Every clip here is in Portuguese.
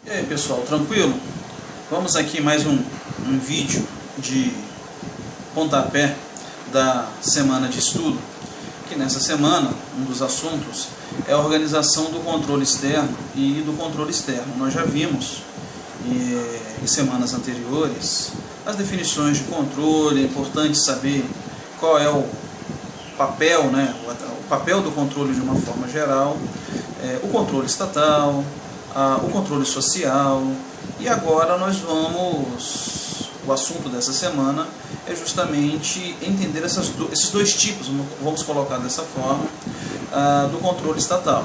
E aí pessoal, tranquilo? Vamos aqui mais um vídeo de pontapé da semana de estudo, que nessa semana um dos assuntos é a organização do controle externo e do controle externo. Nós já vimos em semanas anteriores as definições de controle. É importante saber qual é o papel, o papel do controle de uma forma geral, o controle estatal, o controle social. E agora o assunto dessa semana é justamente entender esses dois tipos, vamos colocar dessa forma, do controle estatal,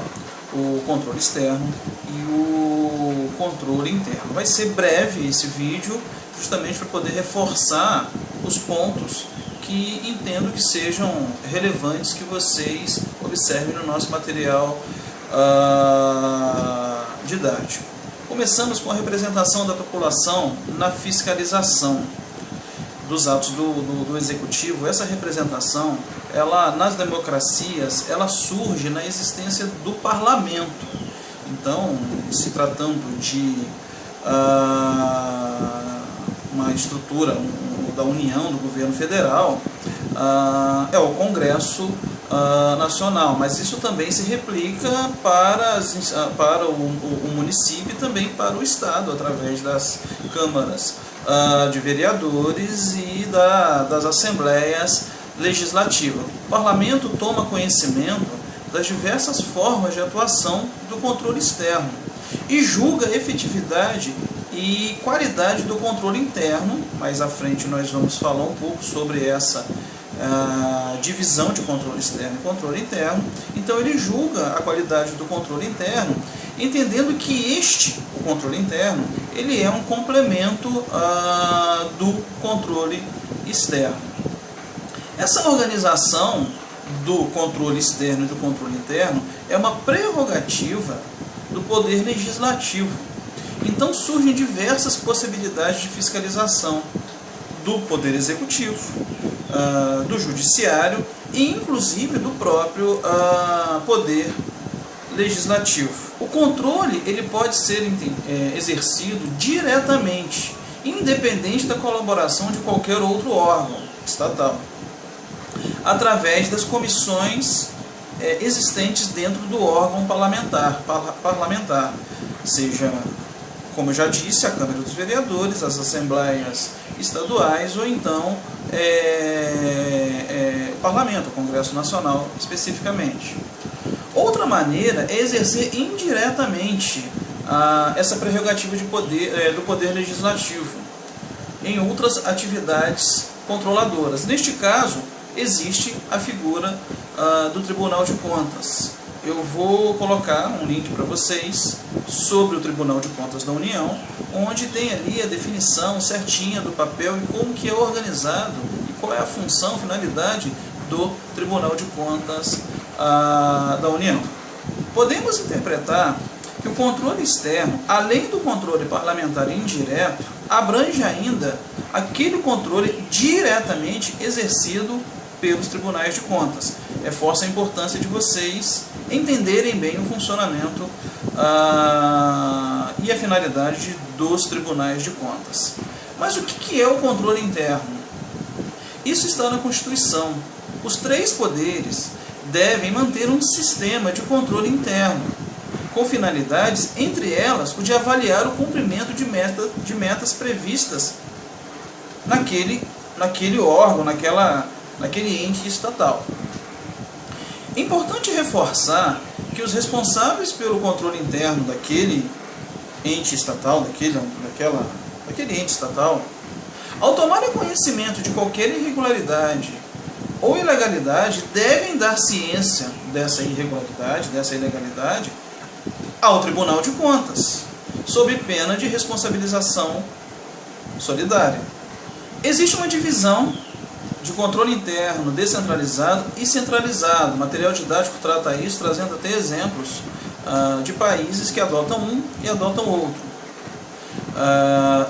o controle externo e o controle interno. Vai ser breve esse vídeo, justamente para poder reforçar os pontos que entendo que sejam relevantes, que vocês observem no nosso material didático. Começamos com a representação da população na fiscalização dos atos do executivo. Essa representação, nas democracias, ela surge na existência do parlamento. Então, se tratando de uma estrutura da União, do governo federal, é o Congresso Nacional, mas isso também se replica para o município e também para o Estado, através das câmaras de vereadores e das assembleias legislativas. O parlamento toma conhecimento das diversas formas de atuação do controle externo e julga a efetividade e qualidade do controle interno. Mais à frente nós vamos falar um pouco sobre essa divisão de controle externo e controle interno. Então ele julga a qualidade do controle interno, entendendo que o controle interno, ele é um complemento do controle externo. Essa organização do controle externo e do controle interno é uma prerrogativa do poder legislativo. Então surgem diversas possibilidades de fiscalização do poder executivo, do judiciário e inclusive do próprio poder legislativo. O controle ele pode ser exercido diretamente, independente da colaboração de qualquer outro órgão estatal, através das comissões existentes dentro do órgão parlamentar, seja, como eu já disse, a Câmara dos Vereadores, as assembleias estaduais ou então o Parlamento, o Congresso Nacional especificamente. Outra maneira é exercer indiretamente essa prerrogativa de poder, do poder legislativo em outras atividades controladoras. Neste caso, existe a figura do Tribunal de Contas. Eu vou colocar um link para vocês sobre o Tribunal de Contas da União, onde tem ali a definição certinha do papel e como que é organizado e qual é a função, finalidade do Tribunal de Contas da União. Podemos interpretar que o controle externo, além do controle parlamentar indireto, abrange ainda aquele controle diretamente exercido pelos tribunais de contas. Reforça a importância de vocês entenderem bem o funcionamento e a finalidade dos tribunais de contas. Mas o que é o controle interno? Isso está na Constituição. Os três poderes devem manter um sistema de controle interno, com finalidades, entre elas, o de avaliar o cumprimento de metas previstas naquele órgão, naquele ente estatal. É importante reforçar que os responsáveis pelo controle interno daquele ente estatal, daquele ente estatal, ao tomarem conhecimento de qualquer irregularidade ou ilegalidade, devem dar ciência dessa irregularidade, dessa ilegalidade, ao Tribunal de Contas, sob pena de responsabilização solidária. Existe uma divisão de controle interno descentralizado e centralizado. O material didático trata isso, trazendo até exemplos de países que adotam um e adotam outro.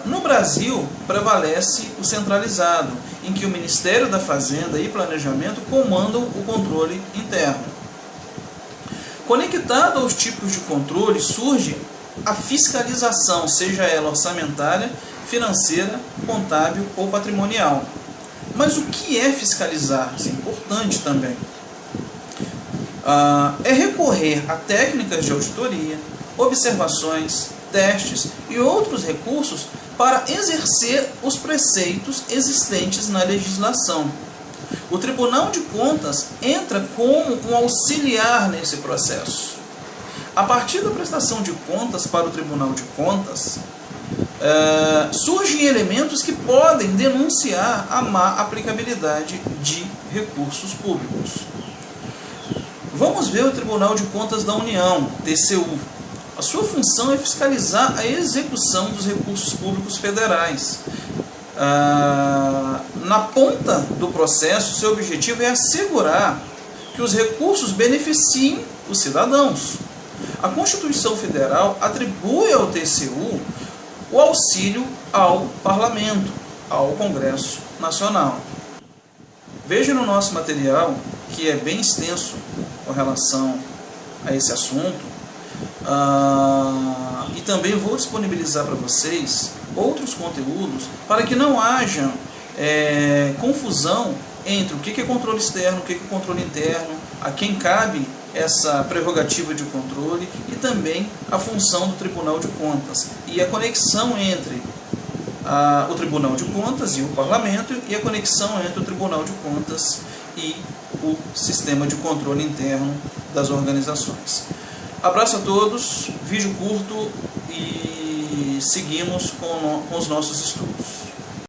No Brasil, prevalece o centralizado, em que o Ministério da Fazenda e Planejamento comandam o controle interno. Conectado aos tipos de controle, surge a fiscalização, seja ela orçamentária, financeira, contábil ou patrimonial. Mas o que é fiscalizar? Isso é importante também. É recorrer a técnicas de auditoria, observações, testes e outros recursos para exercer os preceitos existentes na legislação. O Tribunal de Contas entra como um auxiliar nesse processo. A partir da prestação de contas para o Tribunal de Contas, surgem elementos que podem denunciar a má aplicabilidade de recursos públicos. Vamos ver o Tribunal de Contas da União, TCU. A sua função é fiscalizar a execução dos recursos públicos federais. Na ponta do processo, seu objetivo é assegurar que os recursos beneficiem os cidadãos. A Constituição Federal atribui ao TCU o auxílio ao Parlamento, ao Congresso Nacional. Veja no nosso material, que é bem extenso com relação a esse assunto, e também vou disponibilizar para vocês outros conteúdos para que não haja confusão entre o que é controle externo, o que é controle interno, a quem cabe essa prerrogativa de controle e também a função do Tribunal de Contas e a conexão entre o Tribunal de Contas e o Parlamento e a conexão entre o Tribunal de Contas e o sistema de controle interno das organizações. Abraço a todos, vídeo curto e seguimos com os nossos estudos.